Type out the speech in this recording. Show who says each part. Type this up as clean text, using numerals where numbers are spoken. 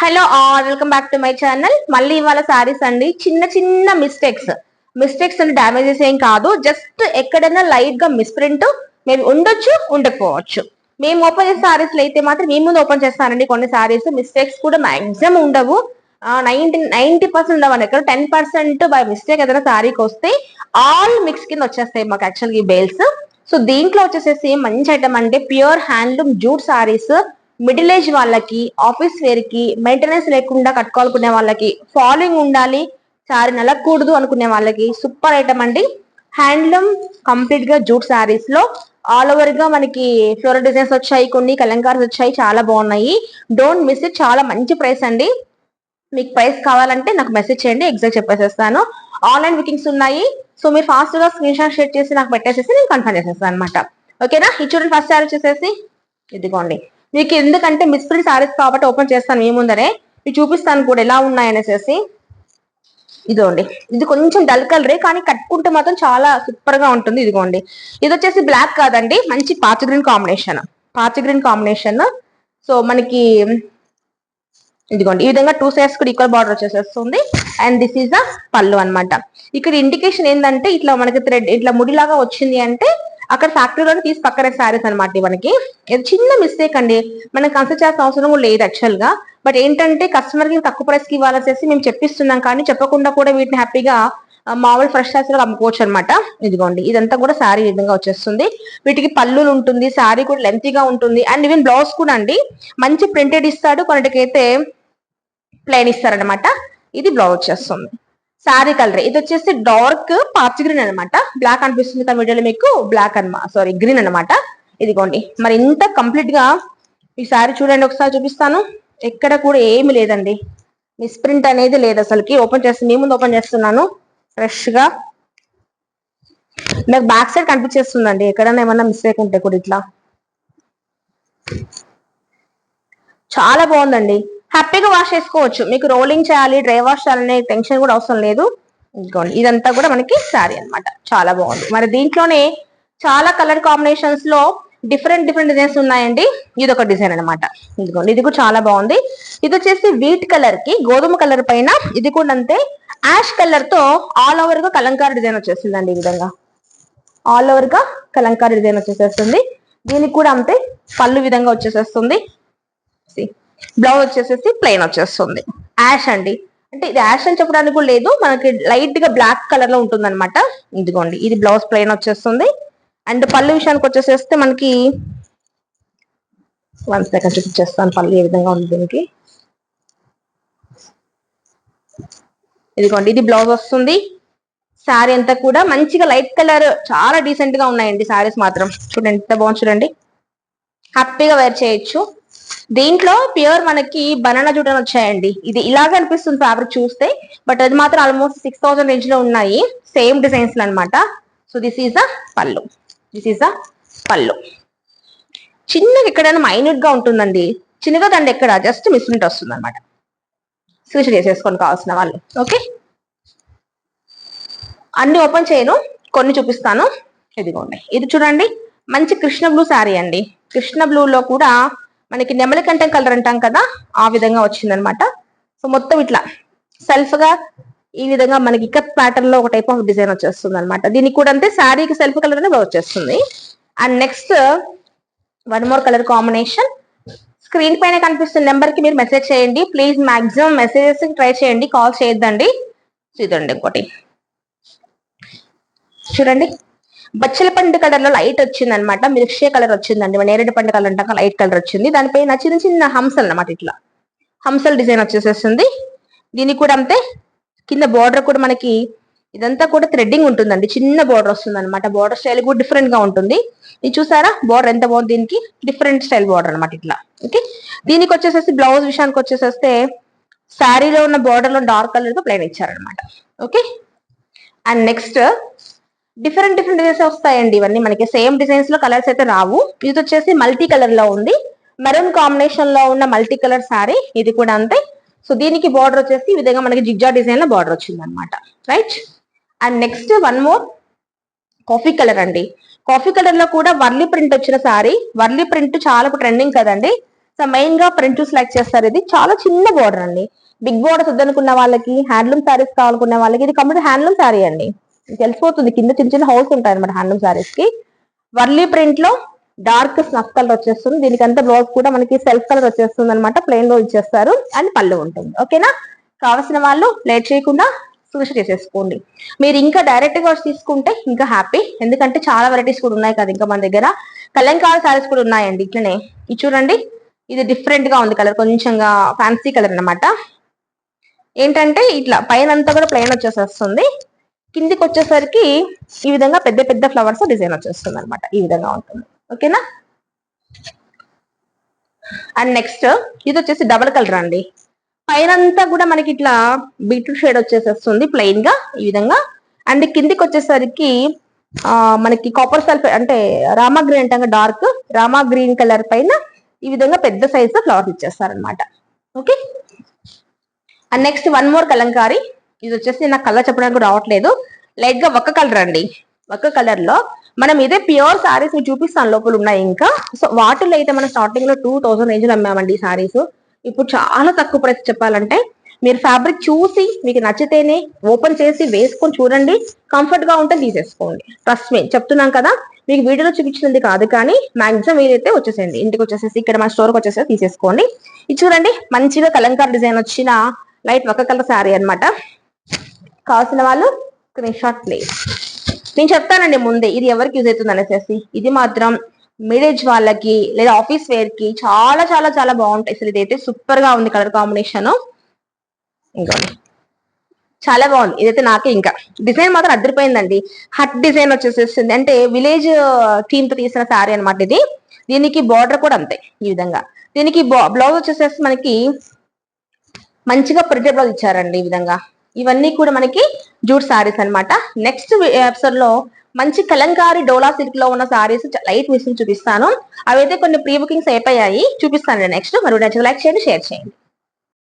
Speaker 1: Hello all, welcome back to my channel. మళ్ళీ ఇవాళ సారీస్ అండి. చిన్న చిన్న మిస్టేక్స్ అంటే డ్యామేజెస్ ఏం కాదు, జస్ట్ ఎక్కడైనా లైట్ గా మిస్ప్రింట్ మేము ఉండొచ్చు, ఉండకపోవచ్చు. మేము ఓపెన్ చేసే సారీస్ అయితే మాత్రం మీ ముందు ఓపెన్ చేస్తానండి. కొన్ని సారీస్ మిస్టేక్స్ కూడా మాక్సిమం ఉండవు, 90% ఉండవు. ఎక్కడ 10% బై మిస్టేక్ ఏదైనా సారీకి వస్తే ఆల్ మిక్స్ కింద వచ్చేస్తాయి మాకు యాక్చువల్గా ఈ బేల్స్. సో దీంట్లో వచ్చేసేసి మంచి ఐటమ్ అంటే pure handloom jute saris. Middle age వాళ్ళకి, ఆఫీస్ వేర్ కి, మెయింటెనెన్స్ లేకుండా కట్టుకోవాలనుకునే వాళ్ళకి, ఫాలోయింగ్ ఉండాలి, సారీ నలగకూడదు అనుకునే వాళ్ళకి సూపర్ ఐటమ్ అండి. హ్యాండ్లూమ్ కంప్లీట్ గా జూట్ సారీస్ లో ఆల్ ఓవర్ గా మనకి ఫ్లోరల్ డిజైన్స్ వచ్చాయి, కొన్ని కలంకారీస్ వచ్చాయి, చాలా బాగున్నాయి. Don't miss it. చాలా మంచి ప్రైస్ అండి. మీకు ప్రైస్ కావాలంటే నాకు మెసేజ్ చేయండి, ఎగ్జాక్ట్ చెప్పేసేస్తాను. ఆన్లైన్ బుకింగ్స్ ఉన్నాయి. సో మీరు ఫాస్ట్ గా స్క్రీన్ షాట్ షేర్ చేసి నాకు పెట్టేసేసి నేను కన్ఫర్మ్ చేసేస్తాను అనమాట. ఓకేనా? ఇది చూడండి, ఫస్ట్ సారీ వచ్చేసేసి ఇదిగోండి. మీకు ఎందుకంటే మిస్ప్రింట్ సారీస్ కాబట్టి ఓపెన్ చేస్తాను మీ ముందరే, మీకు చూపిస్తాను కూడా ఎలా ఉన్నాయనేసి. ఇదిగోండి, ఇది కొంచెం డల్ కలరే కానీ కట్టుకుంటే మాత్రం చాలా సూపర్ గా ఉంటుంది. ఇదిగోండి, ఇది వచ్చేసి బ్లాక్ కాదండి, మంచి పాచ గ్రీన్ కాంబినేషన్. సో మనకి ఇదిగోండి ఈ విధంగా 2 సైడ్స్ కూడా ఈక్వల్ బార్డర్ వచ్చేసేస్తుంది. అండ్ దిస్ ఈజ్ ద పళ్ళు అనమాట. ఇక్కడ ఇండికేషన్ ఏంటంటే ఇట్లా మనకి థ్రెడ్ ఇట్లా ముడిలాగా వచ్చింది అంటే అక్కడ ఫ్యాక్టరీలోనే తీసి పక్కన సారీస్ అనమాట. మనకి ఇది చిన్న మిస్టేక్ అండి, మనం కన్సిడర్ చేయాల్సిన అవసరం కూడా లేదు యాక్చువల్ గా. బట్ ఏంటంటే కస్టమర్ కి తక్కువ ప్రైస్ కి ఇవ్వాలనేసి మేము చెప్పిస్తున్నాం, కానీ చెప్పకుండా కూడా వీటిని హ్యాపీగా మామూలు ఫ్రెష్ సారీస్ లో అమ్ముకోవచ్చు అనమాట. ఇదిగోండి, ఇదంతా కూడా శారీ విధంగా వచ్చేస్తుంది. వీటికి పళ్ళులు ఉంటుంది, శారీ కూడా లెంతీగా ఉంటుంది. అండ్ ఈవెన్ బ్లౌజ్ కూడా అండి మంచి ప్రింటెడ్ ఇస్తాడు, కొన్నిటికైతే ప్లెయిన్ ఇస్తారనమాట. ఇది బ్లౌజ్ వచ్చేస్తుంది. శారీ కలర్ ఇది వచ్చేసి డార్క్ పాచ్ గ్రీన్ అనమాట. బ్లాక్ అనిపిస్తుంది కానీ వీడియోలో మీకు బ్లాక్ గ్రీన్ అనమాట. ఇదిగోండి, మరి ఇంత కంప్లీట్ గా ఈ శారీ చూడండి, ఒకసారి చూపిస్తాను. ఎక్కడ కూడా ఏమి లేదండి, మిస్ప్రింట్ అనేది లేదు అసలుకి. ఓపెన్ చేసి మీ ముందు ఓపెన్ చేస్తున్నాను ఫ్రెష్ గా. నాకు బ్యాక్ సైడ్ కనిపించేస్తుందండి, ఎక్కడైనా ఏమన్నా మిస్టేక్ ఉంటే కూడా. ఇట్లా చాలా బాగుందండి, హ్యాపీగా వాష్ చేసుకోవచ్చు. మీకు రోలింగ్ చేయాలి, డ్రై వాష్ చేయాలనే టెన్షన్ కూడా అవసరం లేదు. ఇదిగోండి, ఇదంతా కూడా మనకి శారీ అనమాట. చాలా బాగుంది. మరి దీంట్లోనే చాలా కలర్ కాంబినేషన్స్ లో డిఫరెంట్ డిజైన్స్ ఉన్నాయండి. ఇది ఒక డిజైన్ అనమాట. ఇదిగోండి, ఇది కూడా చాలా బాగుంది. ఇది వచ్చేసి వీట్ కలర్ కి గోధుమ కలర్ పైన, ఇది కూడా అంతే యాష్ కలర్ తో ఆల్ ఓవర్ గా కలంకారీ డిజైన్ వచ్చేసిందండి. ఈ విధంగా ఆల్ ఓవర్ గా కలంకారీ డిజైన్ వచ్చేసేస్తుంది. దీనికి కూడా అంతే పళ్ళు విధంగా వచ్చేసేస్తుంది. బ్లౌజ్ వచ్చేసేసి ప్లెయిన్ వచ్చేస్తుంది. యాష్ అండి, అంటే ఇది యాష్ అని చెప్పడానికి కూడా లేదు, మనకి లైట్ గా బ్లాక్ కలర్ లో ఉంటుంది అనమాట. ఇదిగోండి, ఇది బ్లౌజ్ ప్లెయిన్ వచ్చేస్తుంది. అండ్ పళ్ళు విషయానికి వచ్చేసేస్తే మనకి 1 సెకండ్ చూపించేస్తాను పళ్ళు ఏ విధంగా ఉంది దీనికి. ఇదిగోండి, ఇది బ్లౌజ్ వస్తుంది. శారీ అంతా కూడా మంచిగా లైట్ కలర్, చాలా డీసెంట్ గా ఉన్నాయండి శారీస్ మాత్రం. చూడండి ఎంత బాగుంది, చూడండి హ్యాపీగా వేర్ చేయొచ్చు. దీంట్లో ప్యూర్ మనకి బనానా జూట్ అని వచ్చాయండి. ఇది ఇలాగే అనిపిస్తుంది ఫ్యాబ్రిక్ చూస్తే, బట్ అది మాత్రం ఆల్మోస్ట్ 6000 రేంజ్ లో ఉన్నాయి, సేమ్ డిజైన్స్ అనమాట. సో దిస్ ఈజ్ అ పళ్ళు. చిన్నగా ఎక్కడైనా మైన్యూట్ గా ఉంటుందండి, చిన్నగా దండి ఎక్కడ జస్ట్ మిస్ప్రింట్ వస్తుంది అనమాట. స్విచ్ చేసేసుకొని కావాల్సిన వాళ్ళు. ఓకే, అన్ని ఓపెన్ చేయను, కొన్ని చూపిస్తాను. ఇదిగోండి, ఇది చూడండి మంచి కృష్ణ బ్లూ శారీ అండి. కృష్ణ బ్లూ లో కూడా మనకి నెమలి కంఠం కలర్ అంటాం కదా, ఆ విధంగా వచ్చిందనమాట. సో మొత్తం ఇట్లా సెల్ఫ్ గా ఈ విధంగా మనకి ఇక్కత్ ప్యాటర్న్ లో ఒక టైప్ ఆఫ్ డిజైన్ వచ్చేస్తుంది అనమాట. దీనికి కూడా అంతే శారీకి సెల్ఫ్ కలర్ అనేది వచ్చేస్తుంది. And next 1 more colour combination. Screen పైన కనిపిస్తున్న నెంబర్ కి మీరు మెసేజ్ చేయండి ప్లీజ్. మాక్సిమం మెసేజెస్ ట్రై చేయండి, కాల్ చేయొద్దండి. ఇదండి ఇంకోటి చూడండి, బచ్చల పండు కలర్ లో లైట్ వచ్చింది అనమాట, మిల్క్ షేక్ కలర్ వచ్చిందండి. నేరేడు పండు కలర్ అంటాక లైట్ కలర్ వచ్చింది. దానిపైన చిన్న చిన్న హంసలు అనమాట, ఇట్లా హంసల్ డిజైన్ వచ్చేసేస్తుంది. దీనికి కూడా అంతే కింద బార్డర్ కూడా మనకి ఇదంతా కూడా థ్రెడ్డింగ్ ఉంటుందండి, చిన్న బార్డర్ వస్తుంది అనమాట. బార్డర్ స్టైల్ కూడా డిఫరెంట్ గా ఉంటుంది. ఇది చూసారా బార్డర్ ఎంత బాగుంది, దీనికి డిఫరెంట్ స్టైల్ బార్డర్ అనమాట ఇట్లా. ఓకే, దీనికి వచ్చేసేసి బ్లౌజ్ విషయానికి వచ్చేసేస్తే శారీలో ఉన్న బార్డర్ లో డార్క్ కలర్ తో ప్లెయిన్ ఇచ్చారనమాట. Okay, and next different designs వస్తాయండి. ఇవన్నీ మనకి సేమ్ డిజైన్స్ లో కలర్స్ అయితే రావు. ఇది వచ్చేసి మల్టీ కలర్ లో ఉంది, మెరూన్ కాంబినేషన్ లో ఉన్న మల్టీ కలర్ శారీ. ఇది కూడా అంతే. సో దీనికి బార్డర్ వచ్చేసి ఈ విధంగా మనకి జిగ్జా డిజైన్ లో బార్డర్ వచ్చింది అనమాట. Right, and next 1 more coffee colour అండి. కాఫీ కలర్ లో కూడా వర్లీ ప్రింట్ వచ్చిన శారీ. వర్లీ ప్రింట్ చాలా ట్రెండింగ్ కదండి. సో మెయిన్ గా ప్రింట్ సెలెక్ట్ చేస్తారు. ఇది చాలా చిన్న బోర్డర్ అండి. బిగ్ బోర్డర్స్ వద్దనుకున్న వాళ్ళకి, హ్యాండ్లూమ్ శారీస్ కావాలనుకున్న వాళ్ళకి ఇది కంప్లీట్ హ్యాండ్లూమ్ శారీ అండి. తెలిసిపోతుంది, కింద చిన్న చిన్న హౌస్ ఉంటాయి అనమాట హ్యాండ్లూమ్ శారీస్ కి. వర్లీ ప్రింట్ లో డార్క్ స్నఫ్ కలర్ వచ్చేస్తుంది. దీనికి అంతా బ్లౌజ్ కూడా మనకి సెల్ఫ్ కలర్ వచ్చేస్తుంది అనమాట. ప్లెయిన్ లో ఇచ్చేస్తారు అండ్ పళ్ళు ఉంటుంది. ఓకేనా, కావాల్సిన వాళ్ళు లేట్ చేయకుండా స్క్రీన్ చేసేసుకోండి. మీరు ఇంకా డైరెక్ట్ గా తీసుకుంటే ఇంకా హ్యాపీ, ఎందుకంటే చాలా వెరైటీస్ కూడా ఉన్నాయి కదా ఇంకా మన దగ్గర. కలంకారీ శారీస్ కూడా ఉన్నాయండి ఇట్లనే. ఇది చూడండి, ఇది డిఫరెంట్ గా ఉంది కలర్, కొంచెంగా ఫ్యాన్సీ కలర్ అనమాట. ఏంటంటే ఇట్లా పైన అంతా కూడా ప్లెయిన్ వచ్చేసేస్తుంది, కిందికి వచ్చేసరికి ఈ విధంగా పెద్ద పెద్ద ఫ్లవర్స్ డిజైన్ వచ్చేస్తుంది అనమాట. ఈ విధంగా ఉంటుంది. ఓకేనా, అండ్ నెక్స్ట్ ఇది వచ్చేసి డబల్ కలర్ అండి. పైన అంతా కూడా మనకి ఇట్లా బీట్రూట్ షేడ్ వచ్చేసేస్తుంది ప్లెయిన్ గా ఈ విధంగా. అండ్ కిందికి వచ్చేసరికి మనకి కాపర్ సల్ఫ్ అంటే రామా గ్రీన్ అంటాం, డార్క్ రామా గ్రీన్ కలర్ పైన ఈ విధంగా పెద్ద సైజ్ ఫ్లవర్స్ ఇచ్చేస్తారనమాట. Okay, and next one more Kalamkari. ఇది వచ్చేసి నాకు కలర్ చెప్పడానికి రావట్లేదు, లైట్ గా ఒక్క కలర్ అండి. ఒక్క కలర్ లో మనం ఇదే ప్యూర్ సారీస్ చూపిస్తాను, లోపల ఉన్నాయి ఇంకా. సో వాటిలో అయితే మనం స్టార్టింగ్ లో 2000 రేంజ్ లో అమ్మామండి ఈ సారీస్. ఇప్పుడు చాలా తక్కువ ప్రైస్ చెప్పాలంటే. మీరు ఫ్యాబ్రిక్ చూసి మీకు నచ్చితేనే ఓపెన్ చేసి వేసుకొని చూడండి, కంఫర్ట్ గా ఉంటే తీసేసుకోండి. ట్రస్ట్ మీ చెప్తున్నాం కదా, మీకు వీడియోలో చూపించినది కాదు, కానీ మాక్సిమం మీరైతే వచ్చేసేయండి, ఇంటికి వచ్చేసేసి ఇక్కడ మన స్టోర్కి వచ్చేసి తీసేసుకోండి. ఇది చూడండి, మంచిగా కలంకారీ డిజైన్ వచ్చిన లైట్ ఒక కలర్ శారీ అనమాట. కావాల్సిన వాళ్ళు స్క్రీన్ షాట్ ప్లీజ్. నేను చెప్తానండి ముందే ఇది ఎవరికి యూజ్ అవుతుంది అనేసి. ఇది మాత్రం మిడ్ ఏజ్ వాళ్ళకి లేదా ఆఫీస్ వేర్ కి చాలా చాలా చాలా బాగుంటాయి. అసలు ఇదైతే సూపర్ గా ఉంది కలర్ కాంబినేషన్, ఇంకోండి చాలా బాగుంది. ఇదైతే నాకే ఇంకా డిజైన్ మాత్రం అదిరిపోయిందండి. హట్ డిజైన్ వచ్చేసేస్తుంది, అంటే విలేజ్ థీమ్ తో తీసిన శారీ అనమాట ఇది. దీనికి బార్డర్ కూడా అంతే ఈ విధంగా. దీనికి బ్లౌజ్ వచ్చేసేసి మనకి మంచిగా ప్రింటెడ్ బ్లౌజ్ ఇచ్చారండి ఈ విధంగా. ఇవన్నీ కూడా మనకి జూట్ సారీస్ అనమాట. నెక్స్ట్ ఎపిసోడ్ లో మంచి కలంకారీ డోలా సిల్క్ లో ఉన్న సారీస్ లైట్ మిషన్ చూపిస్తాను. అవైతే కొన్ని ప్రీ బుకింగ్స్ అయిపోయాయి, చూపిస్తాను నెక్స్ట్. మరి లైక్ చేయండి, షేర్ చేయండి.